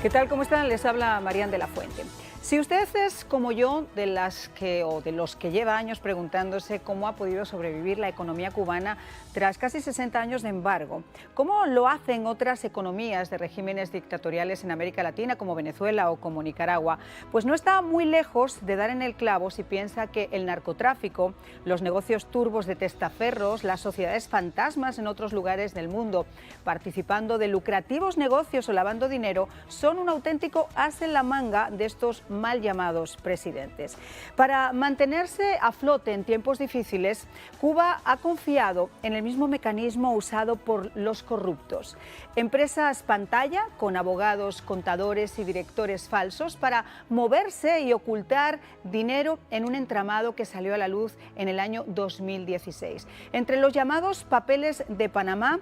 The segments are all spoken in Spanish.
¿Qué tal? ¿Cómo están? Les habla Marían de la Fuente. Si usted es como yo, de los que lleva años preguntándose cómo ha podido sobrevivir la economía cubana tras casi 60 años de embargo, cómo lo hacen otras economías de regímenes dictatoriales en América Latina como Venezuela o como Nicaragua, pues no está muy lejos de dar en el clavo si piensa que el narcotráfico, los negocios turbos de testaferros, las sociedades fantasmas en otros lugares del mundo, participando de lucrativos negocios o lavando dinero, son un auténtico as en la manga de estos mal llamados presidentes. Para mantenerse a flote en tiempos difíciles, Cuba ha confiado en el mismo mecanismo usado por los corruptos. Empresas pantalla con abogados, contadores y directores falsos para moverse y ocultar dinero en un entramado que salió a la luz en el año 2016. Entre los llamados papeles de Panamá,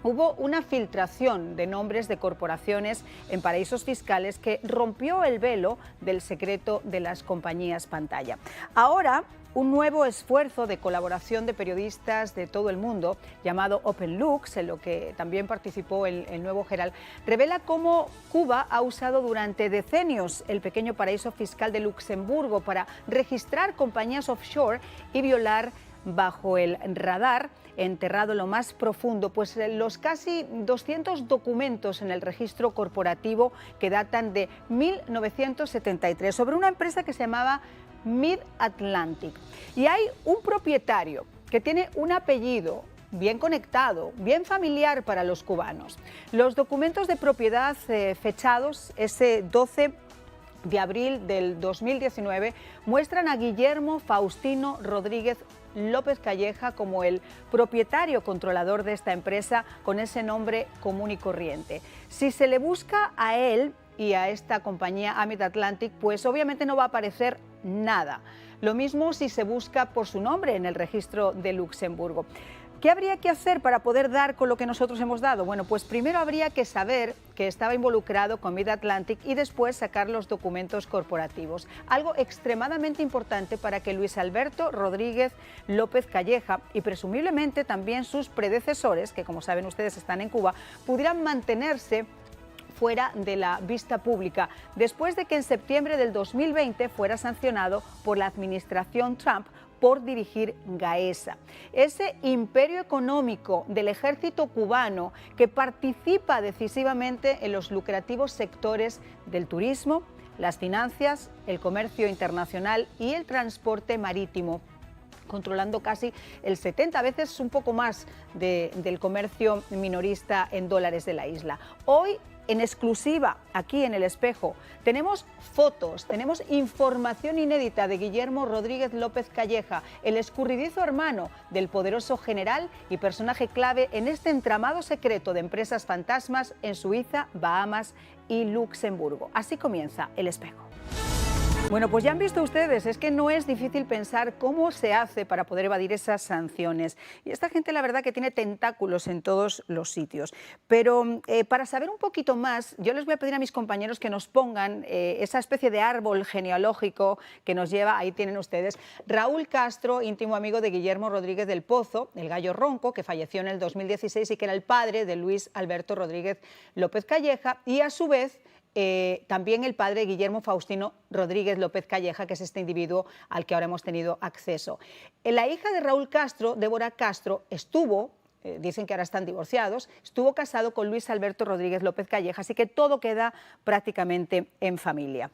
hubo una filtración de nombres de corporaciones en paraísos fiscales que rompió el velo del secreto de las compañías pantalla. Ahora, un nuevo esfuerzo de colaboración de periodistas de todo el mundo, llamado Open Looks, en lo que también participó el nuevo Herald, revela cómo Cuba ha usado durante decenios el pequeño paraíso fiscal de Luxemburgo para registrar compañías offshore y violar bajo el radar, enterrado en lo más profundo, pues los casi 200 documentos en el registro corporativo que datan de 1973 sobre una empresa que se llamaba Mid-Atlantic. Y hay un propietario que tiene un apellido bien conectado, bien familiar para los cubanos. Los documentos de propiedad fechados ese 12 de abril del 2019 muestran a Guillermo Faustino Rodríguez López Calleja como el propietario controlador de esta empresa con ese nombre común y corriente. Si se le busca a él y a esta compañía Mid-Atlantic, pues obviamente no va a aparecer nada. Lo mismo si se busca por su nombre en el registro de Luxemburgo. ¿Qué habría que hacer para poder dar con lo que nosotros hemos dado? Bueno, pues primero habría que saber que estaba involucrado con Mid-Atlantic y después sacar los documentos corporativos. Algo extremadamente importante para que Luis Alberto Rodríguez López Calleja y presumiblemente también sus predecesores, que como saben ustedes están en Cuba, pudieran mantenerse fuera de la vista pública, después de que en septiembre del 2020 fuera sancionado por la administración Trump por dirigir Gaesa, ese imperio económico del ejército cubano que participa decisivamente en los lucrativos sectores del turismo, las finanzas, el comercio internacional y el transporte marítimo, controlando casi el 70, a veces un poco más del comercio minorista en dólares de la isla. Hoy, en exclusiva, aquí en El Espejo, tenemos fotos, tenemos información inédita de Guillermo Rodríguez López Calleja, el escurridizo hermano del poderoso general y personaje clave en este entramado secreto de empresas fantasmas en Suiza, Bahamas y Luxemburgo. Así comienza El Espejo. Bueno, pues ya han visto ustedes, es que no es difícil pensar cómo se hace para poder evadir esas sanciones. Y esta gente, la verdad, que tiene tentáculos en todos los sitios. Pero para saber un poquito más, yo les voy a pedir a mis compañeros que nos pongan esa especie de árbol genealógico que nos lleva, ahí tienen ustedes, Raúl Castro, íntimo amigo de Guillermo Rodríguez del Pozo, el gallo ronco, que falleció en el 2016 y que era el padre de Luis Alberto Rodríguez López Calleja, y a su vez también el padre Guillermo Faustino Rodríguez López Calleja, que es este individuo al que ahora hemos tenido acceso. La hija de Raúl Castro, Débora Castro, estuvo, dicen que ahora están divorciados, estuvo casado con Luis Alberto Rodríguez López Calleja, así que todo queda prácticamente en familia.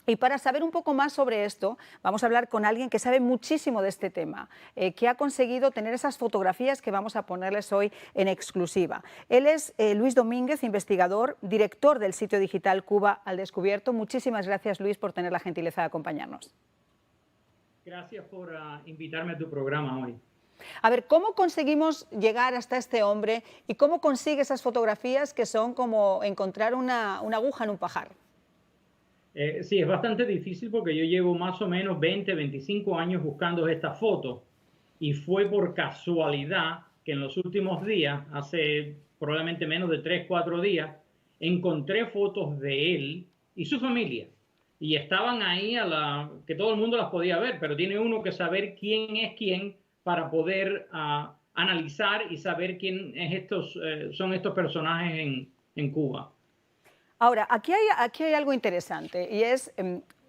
Y para saber un poco más sobre esto, vamos a hablar con alguien que sabe muchísimo de este tema, que ha conseguido tener esas fotografías que vamos a ponerles hoy en exclusiva. Él es Luis Domínguez, investigador, director del sitio digital Cuba al Descubierto. Muchísimas gracias, Luis, por tener la gentileza de acompañarnos. Gracias por invitarme a tu programa hoy. A ver, ¿cómo conseguimos llegar hasta este hombre y cómo consigue esas fotografías que son como encontrar una aguja en un pajar? Sí, es bastante difícil porque yo llevo más o menos 20, 25 años buscando estas fotos y fue por casualidad que en los últimos días, hace probablemente menos de 3, 4 días, encontré fotos de él y su familia y estaban ahí que todo el mundo las podía ver, pero tiene uno que saber quién es quién para poder analizar y saber quién es son estos personajes en Cuba. Ahora, aquí hay algo interesante y es,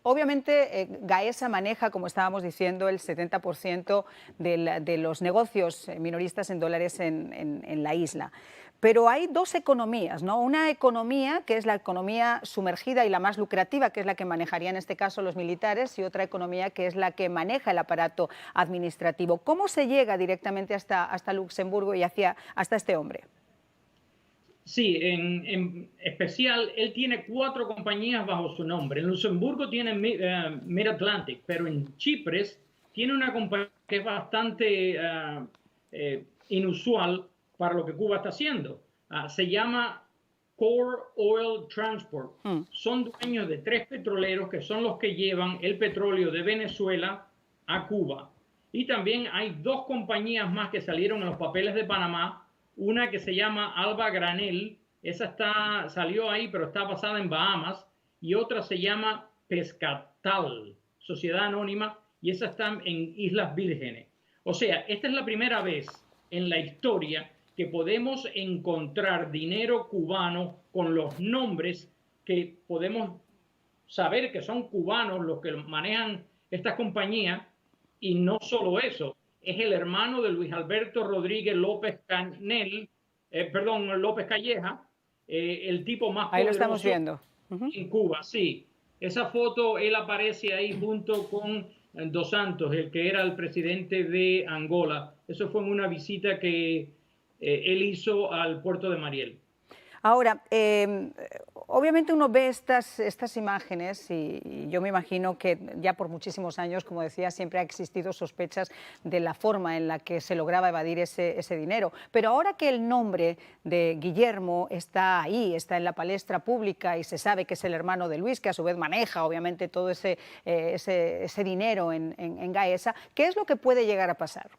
obviamente, Gaesa maneja, como estábamos diciendo, el 70% de los negocios minoristas en dólares en la isla. Pero hay dos economías, ¿no? Una economía que es la economía sumergida y la más lucrativa, que es la que manejarían en este caso los militares, y otra economía que es la que maneja el aparato administrativo. ¿Cómo se llega directamente hasta Luxemburgo y hasta este hombre? Sí, en especial, él tiene 4 compañías bajo su nombre. En Luxemburgo tiene Mid-Atlantic, pero en Chipre tiene una compañía que es bastante inusual para lo que Cuba está haciendo. Se llama Core Oil Transport. Son dueños de 3 petroleros que son los que llevan el petróleo de Venezuela a Cuba. Y también hay 2 compañías más que salieron en los papeles de Panamá. Una que se llama Alba Granel, esa salió ahí, pero está basada en Bahamas, y otra se llama Pescatal, Sociedad Anónima, y esa está en Islas Vírgenes. O sea, esta es la primera vez en la historia que podemos encontrar dinero cubano con los nombres que podemos saber que son cubanos los que manejan estas compañías, y no solo eso, es el hermano de Luis Alberto Rodríguez López Canel, López Calleja, el tipo más Ahí poderoso lo estamos viendo. en Cuba, sí. Esa foto, él aparece ahí junto con Dos Santos, el que era el presidente de Angola. Eso fue en una visita que él hizo al puerto de Mariel. Ahora, obviamente uno ve estas imágenes y yo me imagino que ya por muchísimos años, como decía, siempre ha existido sospechas de la forma en la que se lograba evadir ese dinero. Pero ahora que el nombre de Guillermo está ahí, está en la palestra pública y se sabe que es el hermano de Luis, que a su vez maneja obviamente todo ese dinero en Gaesa, ¿qué es lo que puede llegar a pasar?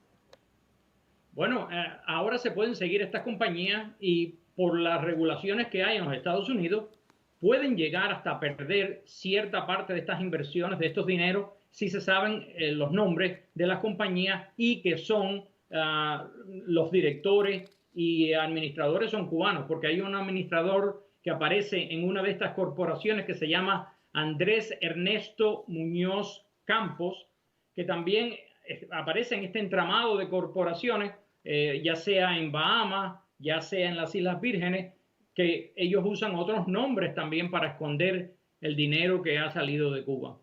Bueno, ahora se pueden seguir estas compañías y por las regulaciones que hay en los Estados Unidos, pueden llegar hasta perder cierta parte de estas inversiones, de estos dineros, si se saben los nombres de las compañías y que son los directores y administradores son cubanos, porque hay un administrador que aparece en una de estas corporaciones que se llama Andrés Ernesto Muñoz Campos, que también aparece en este entramado de corporaciones, ya sea en Bahamas, ya sea en las Islas Vírgenes, que ellos usan otros nombres también para esconder el dinero que ha salido de Cuba.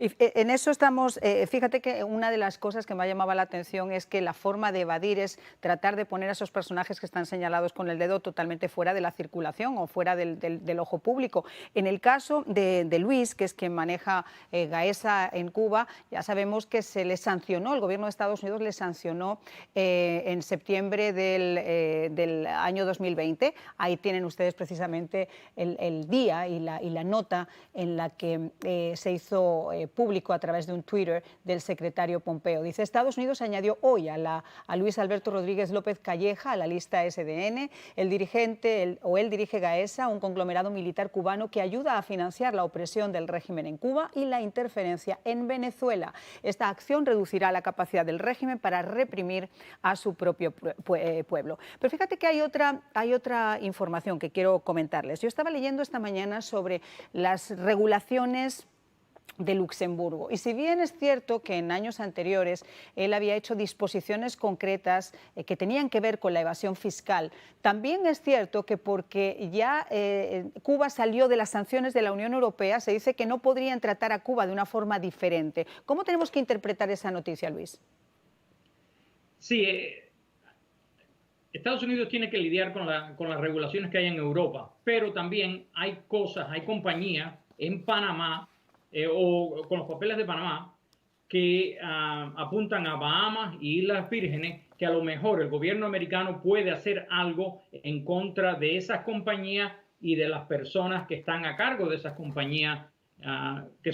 Y en eso estamos, fíjate que una de las cosas que me ha llamado la atención es que la forma de evadir es tratar de poner a esos personajes que están señalados con el dedo totalmente fuera de la circulación o fuera del ojo público. En el caso de Luis, que es quien maneja Gaesa en Cuba, ya sabemos que se le sancionó, el gobierno de Estados Unidos le sancionó en septiembre del año 2020. Ahí tienen ustedes precisamente el día y la nota en la que se hizo público a través de un Twitter del secretario Pompeo. Dice, Estados Unidos añadió hoy a Luis Alberto Rodríguez López Calleja a la lista SDN. Él dirige Gaesa, un conglomerado militar cubano que ayuda a financiar la opresión del régimen en Cuba y la interferencia en Venezuela. Esta acción reducirá la capacidad del régimen para reprimir a su propio pueblo. Pero fíjate que hay otra información que quiero comentarles. Yo estaba leyendo esta mañana sobre las regulaciones de Luxemburgo. Y si bien es cierto que en años anteriores él había hecho disposiciones concretas que tenían que ver con la evasión fiscal, también es cierto que porque ya Cuba salió de las sanciones de la Unión Europea, se dice que no podrían tratar a Cuba de una forma diferente. ¿Cómo tenemos que interpretar esa noticia, Luis? Sí, Estados Unidos tiene que lidiar con las regulaciones que hay en Europa, pero también hay compañías en Panamá o con los papeles de Panamá que apuntan a Bahamas y Islas Vírgenes, que a lo mejor el gobierno americano puede hacer algo en contra de esas compañías y de las personas que están a cargo de esas compañías que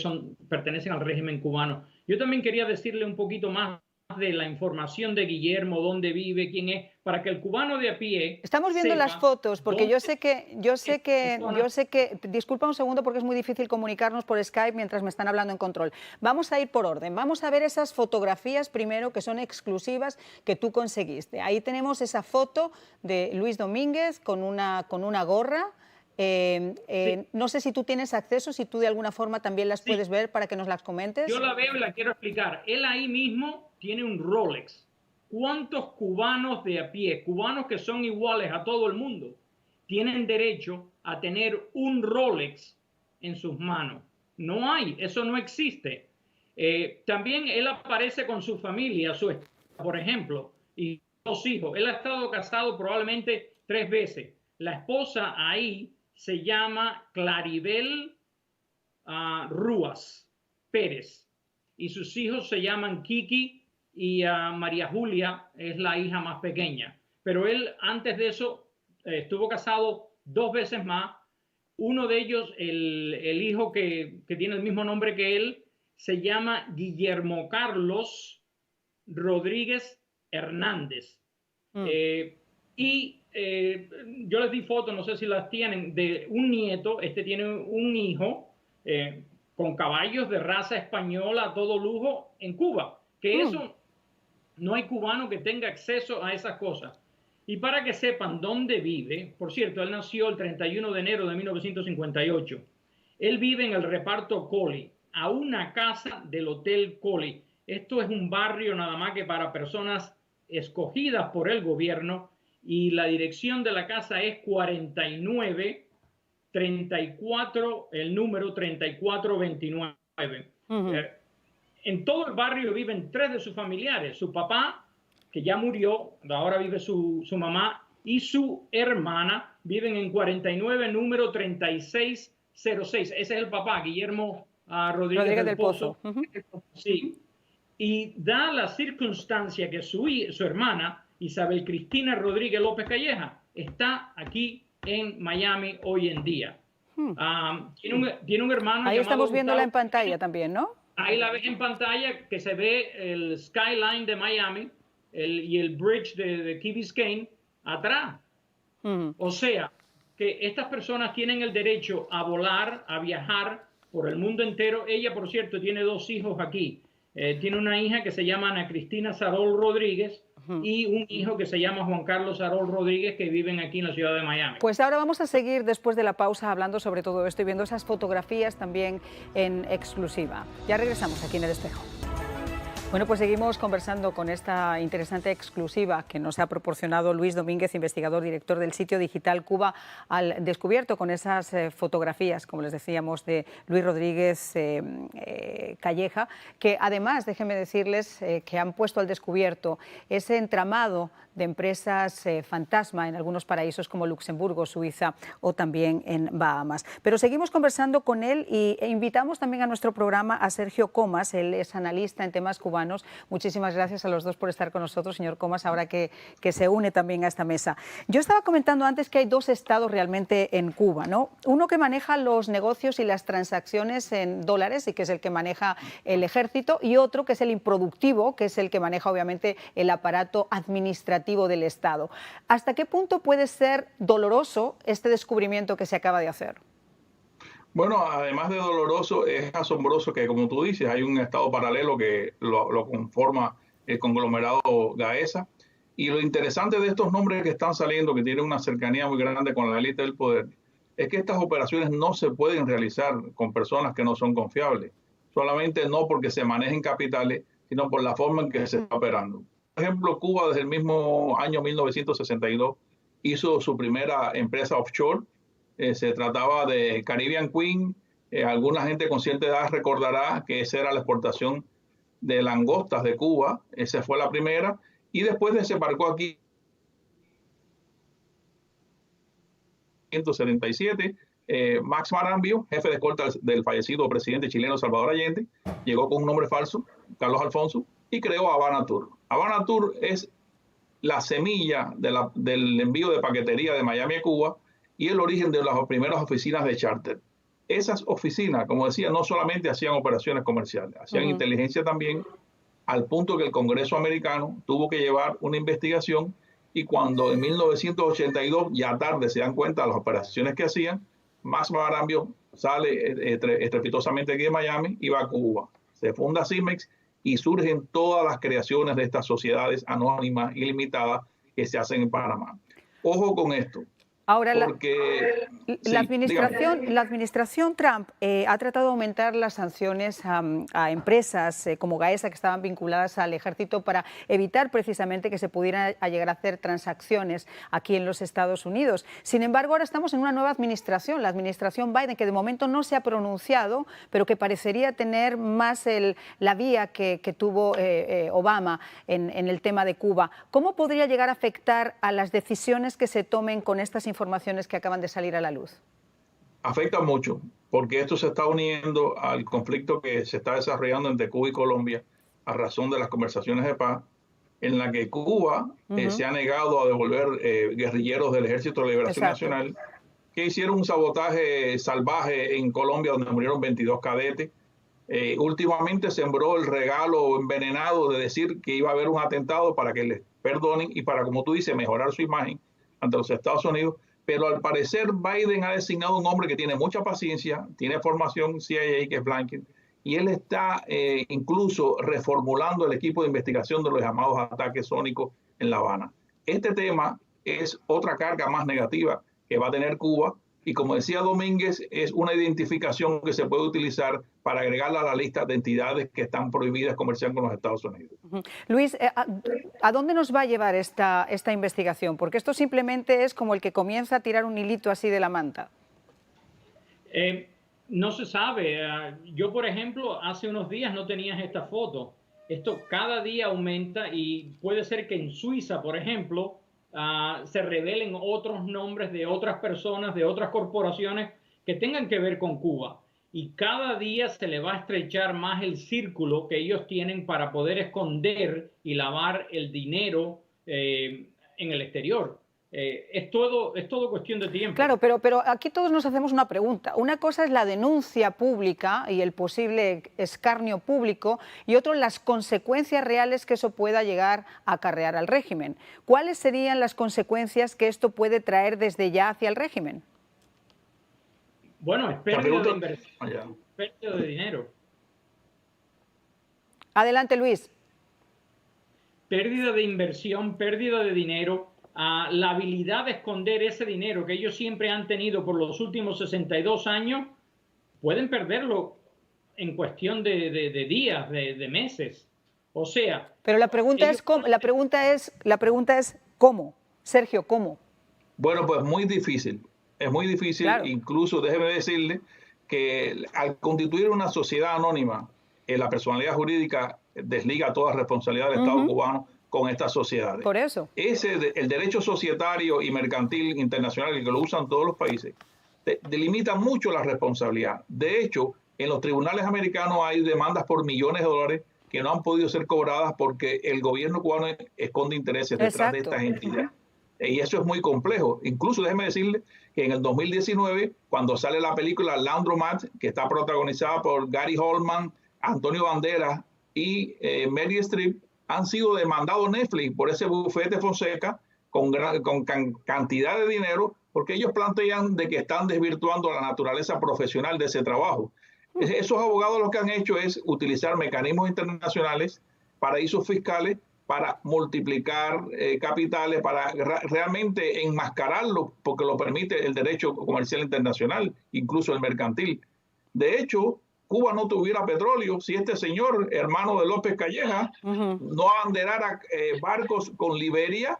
pertenecen al régimen cubano. Yo también quería decirle un poquito más de la información de Guillermo, dónde vive, quién es, para que el cubano de a pie estamos viendo las fotos, porque yo sé que, disculpa un segundo porque es muy difícil comunicarnos por Skype mientras me están hablando en control. Vamos a ir por orden, vamos a ver esas fotografías primero que son exclusivas que tú conseguiste. Ahí tenemos esa foto de Luis Domínguez con una gorra. Sí, No sé si tú tienes acceso, si tú de alguna forma también las sí. puedes ver para que nos las Yo comentes. la veo y la quiero explicar. Él ahí mismo tiene un Rolex. ¿Cuántos cubanos de a pie, cubanos que son iguales a todo el mundo, tienen derecho a tener un Rolex en sus manos? No hay, eso no existe. También él aparece con su familia, su esposa, por ejemplo, y dos hijos. Él ha estado casado probablemente 3 veces. La esposa ahí se llama Claribel Rúas Pérez y sus hijos se llaman Kiki y María Julia es la hija más pequeña. Pero él antes de eso estuvo casado 2 veces más. Uno de ellos, el hijo que tiene el mismo nombre que él, se llama Guillermo Carlos Rodríguez Hernández. Mm. Yo les di fotos, no sé si las tienen, de un nieto. Este tiene un hijo con caballos de raza española a todo lujo en Cuba. Que Mm. eso, no hay cubano que tenga acceso a esas cosas. Y para que sepan dónde vive, por cierto, él nació el 31 de enero de 1958. Él vive en el reparto Coli, a una casa del Hotel Coli. Esto es un barrio nada más que para personas escogidas por el gobierno, y la dirección de la casa es 4934, el número 3429. Ujú. En todo el barrio viven 3 de sus familiares. Su papá, que ya murió, ahora vive su mamá, y su hermana viven en 49, número 3606. Ese es el papá, Guillermo Rodríguez Rodríguez del del Pozo. Pozo. Ujú. Sí. Y da la circunstancia que su hermana, Isabel Cristina Rodríguez López Calleja, está aquí en Miami hoy en día. Mm. Tiene un hermano Ahí llamado estamos viéndola Gustavo. en pantalla también, ¿no? Ahí la ves en pantalla, que se ve el skyline de Miami y el bridge de Key Biscayne atrás. Ujú. O sea, que estas personas tienen el derecho a volar, a viajar por el mundo entero. Ella, por cierto, tiene 2 hijos aquí. Tiene una hija que se llama Ana Cristina Sarol Rodríguez Ujú. y un hijo que se llama Juan Carlos Sarol Rodríguez, que viven aquí en la ciudad de Miami. Pues ahora vamos a seguir después de la pausa hablando sobre todo esto y viendo esas fotografías también en exclusiva. Ya regresamos aquí en El Espejo. Bueno, pues seguimos conversando con esta interesante exclusiva que nos ha proporcionado Luis Domínguez, investigador, director del sitio digital Cuba al Descubierto, con esas fotografías, como les decíamos, de Luis Rodríguez Calleja, que además, déjenme decirles, que han puesto al descubierto ese entramado de empresas fantasma en algunos paraísos como Luxemburgo, Suiza o también en Bahamas. Pero seguimos conversando con él e invitamos también a nuestro programa a Sergio Comas. Él es analista en temas cubanos. Muchísimas gracias a los dos por estar con nosotros, señor Comas, ahora que se une también a esta mesa. Yo estaba comentando antes que hay dos estados realmente en Cuba, ¿no? Uno que maneja los negocios y las transacciones en dólares y que es el que maneja el ejército, y otro que es el improductivo, que es el que maneja obviamente el aparato administrativo del Estado. ¿Hasta qué punto puede ser doloroso este descubrimiento que se acaba de hacer? Bueno, además de doloroso, es asombroso que, como tú dices, hay un estado paralelo que lo conforma el conglomerado Gaesa. Y lo interesante de estos nombres que están saliendo, que tienen una cercanía muy grande con la élite del poder, es que estas operaciones no se pueden realizar con personas que no son confiables. Solamente no porque se manejen capitales, sino por la forma en que se está operando. Por ejemplo, Cuba desde el mismo año 1962 hizo su primera empresa offshore. Se trataba de Caribbean Queen. Alguna gente con cierta edad recordará que esa era la exportación de langostas de Cuba. Esa fue la primera. Y después desembarcó aquí en 1977. Max Marambio, jefe de escolta del fallecido presidente chileno Salvador Allende, llegó con un nombre falso, Carlos Alfonso, y creó Habana Tour. Habana Tour es la semilla del envío de paquetería de Miami a Cuba y el origen de las primeras oficinas de charter. Esas oficinas, como decía, no solamente hacían operaciones comerciales, hacían inteligencia también, al punto que el Congreso americano tuvo que llevar una investigación, y cuando en 1982, ya tarde, se dan cuenta de las operaciones que hacían, Max Marambio sale estrepitosamente aquí de Miami y va a Cuba. Se funda CIMEX y surgen todas las creaciones de estas sociedades anónimas ilimitadas que se hacen en Panamá. Ojo con esto. Ahora, porque la sí, dígame. administración Trump ha tratado de aumentar las sanciones a empresas como Gaesa que estaban vinculadas al ejército para evitar precisamente que se pudieran llegar a hacer transacciones aquí en los Estados Unidos. Sin embargo, ahora estamos en una nueva administración, la administración Biden, que de momento no se ha pronunciado, pero que parecería tener más la vía que tuvo Obama en el tema de Cuba. ¿Cómo podría llegar a afectar a las decisiones que se tomen con estas informaciones que acaban de salir a la luz? Afecta mucho, porque esto se está uniendo al conflicto que se está desarrollando entre Cuba y Colombia a razón de las conversaciones de paz, en la que Cuba se ha negado a devolver guerrilleros del Ejército de Liberación Exacto. Nacional que hicieron un sabotaje salvaje en Colombia, donde murieron 22 cadetes. Últimamente sembró el regalo envenenado de decir que iba a haber un atentado para que les perdonen y para, como tú dices, mejorar su imagen ante los Estados Unidos. Pero al parecer Biden ha designado un hombre que tiene mucha paciencia, tiene formación CIA, que es Blanken, y él está incluso reformulando el equipo de investigación de los llamados ataques sónicos en La Habana. Este tema es otra carga más negativa que va a tener Cuba, y como decía Domínguez, es una identificación que se puede utilizar para agregarla a la lista de entidades que están prohibidas comerciar con los Estados Unidos. Luis, ¿a dónde nos va a llevar esta investigación? Porque esto simplemente es como el que comienza a tirar un hilito así de la manta. No se sabe. Yo, por ejemplo, hace unos días no tenías esta foto. Esto cada día aumenta y puede ser que en Suiza, por ejemplo, se revelen otros nombres de otras personas, de otras corporaciones que tengan que ver con Cuba. Y cada día se le va a estrechar más el círculo que ellos tienen para poder esconder y lavar el dinero en el exterior. Es todo cuestión de tiempo. Claro, pero aquí todos nos hacemos una pregunta. Una cosa es la denuncia pública y el posible escarnio público, y otro las consecuencias reales que eso pueda llegar a acarrear al régimen. ¿Cuáles serían las consecuencias que esto puede traer desde ya hacia el régimen? Bueno, es pérdida de inversión, pérdida de dinero. Adelante, Luis. Pérdida de inversión, pérdida de dinero. La habilidad de esconder ese dinero que ellos siempre han tenido por los últimos 62 años, pueden perderlo en cuestión de días, de meses. O sea... Pero la pregunta es ¿cómo? Sergio, ¿cómo? Bueno, pues muy difícil. Es muy difícil. Claro. Incluso déjeme decirle que al constituir una sociedad anónima, la personalidad jurídica desliga toda responsabilidad del Estado cubano con estas sociedades. Por eso. El derecho societario y mercantil internacional, que lo usan todos los países, delimita mucho la responsabilidad. De hecho, en los tribunales americanos hay demandas por millones de dólares que no han podido ser cobradas porque el gobierno cubano esconde intereses detrás de estas entidades. Y eso es muy complejo. Incluso déjeme decirle que en el 2019, cuando sale la película Laundromat, que está protagonizada por Gary Oldman, Antonio Banderas y Meryl Streep, han sido demandados Netflix por ese bufete Fonseca con cantidad de dinero, porque ellos plantean de que están desvirtuando la naturaleza profesional de ese trabajo. Esos abogados lo que han hecho es utilizar mecanismos internacionales, paraísos fiscales, para multiplicar capitales, para realmente enmascararlo, porque lo permite el derecho comercial internacional, incluso el mercantil. De hecho, Cuba no tuviera petróleo si este señor, hermano de López Calleja, no abanderara barcos con Liberia,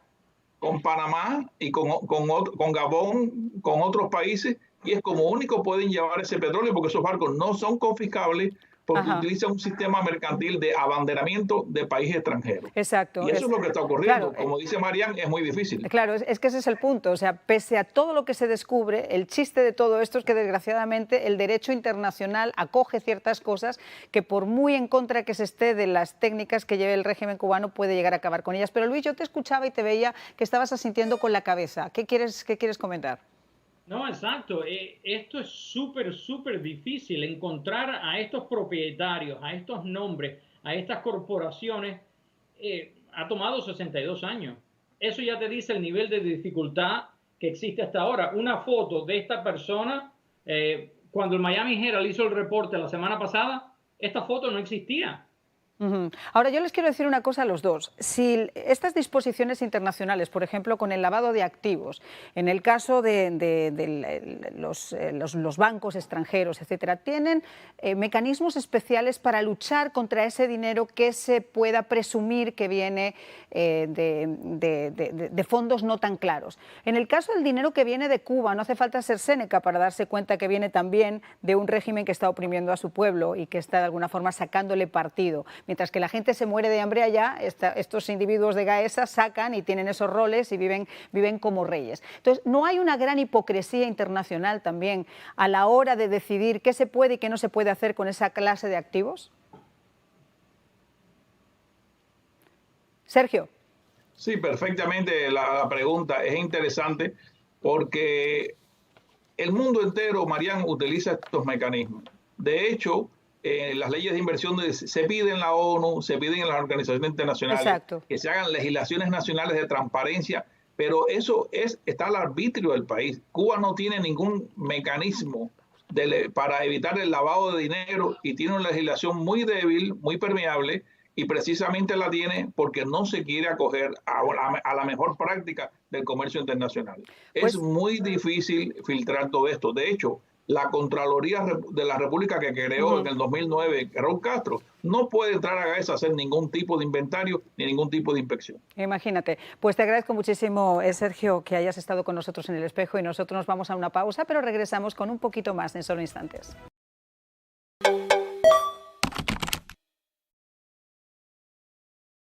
con Panamá y con Gabón, con otros países, y es como único pueden llevar ese petróleo, porque esos barcos no son confiscables, porque utilizan un sistema mercantil de abanderamiento de países extranjeros. Exacto. Y eso es lo que está ocurriendo. Claro, como dice Marian, es muy difícil. Claro, es que ese es el punto. O sea, pese a todo lo que se descubre, el chiste de todo esto es que desgraciadamente el derecho internacional acoge ciertas cosas que, por muy en contra que se esté de las técnicas que lleve el régimen cubano, puede llegar a acabar con ellas. Pero Luis, yo te escuchaba y te veía que estabas asintiendo con la cabeza. ¿Qué quieres comentar? No, exacto. Esto es súper difícil. Encontrar a estos propietarios, a estos nombres, a estas corporaciones, ha tomado 62 años. Eso ya te dice el nivel de dificultad que existe hasta ahora. Una foto de esta persona, cuando el Miami Herald hizo el reporte la semana pasada, esta foto no existía. Ahora, yo les quiero decir una cosa a los dos. Si estas disposiciones internacionales, por ejemplo, con el lavado de activos, en el caso de los bancos extranjeros, etcétera, tienen mecanismos especiales para luchar contra ese dinero que se pueda presumir que viene de fondos no tan claros. En el caso del dinero que viene de Cuba, no hace falta ser Séneca para darse cuenta que viene también de un régimen que está oprimiendo a su pueblo y que está de alguna forma sacándole partido. Mientras que la gente se muere de hambre allá, estos individuos de Gaesa sacan y tienen esos roles y viven como reyes. Entonces, ¿no hay una gran hipocresía internacional también a la hora de decidir qué se puede y qué no se puede hacer con esa clase de activos? Sergio. Sí, perfectamente la pregunta es interesante porque el mundo entero, Marian, utiliza estos mecanismos. De hecho, las leyes de inversión se piden en la ONU, se piden en las organizaciones internacionales, exacto, que se hagan legislaciones nacionales de transparencia, pero eso está al arbitrio del país. Cuba no tiene ningún mecanismo para evitar el lavado de dinero y tiene una legislación muy débil, muy permeable, y precisamente la tiene porque no se quiere acoger a la mejor práctica del comercio internacional. Pues, es muy difícil filtrar todo esto. De hecho, la Contraloría de la República que creó en el 2009 Raúl Castro no puede entrar a Gaesa a hacer ningún tipo de inventario ni ningún tipo de inspección. Imagínate. Pues te agradezco muchísimo, Sergio, que hayas estado con nosotros en El Espejo, y nosotros nos vamos a una pausa, pero regresamos con un poquito más en solo instantes.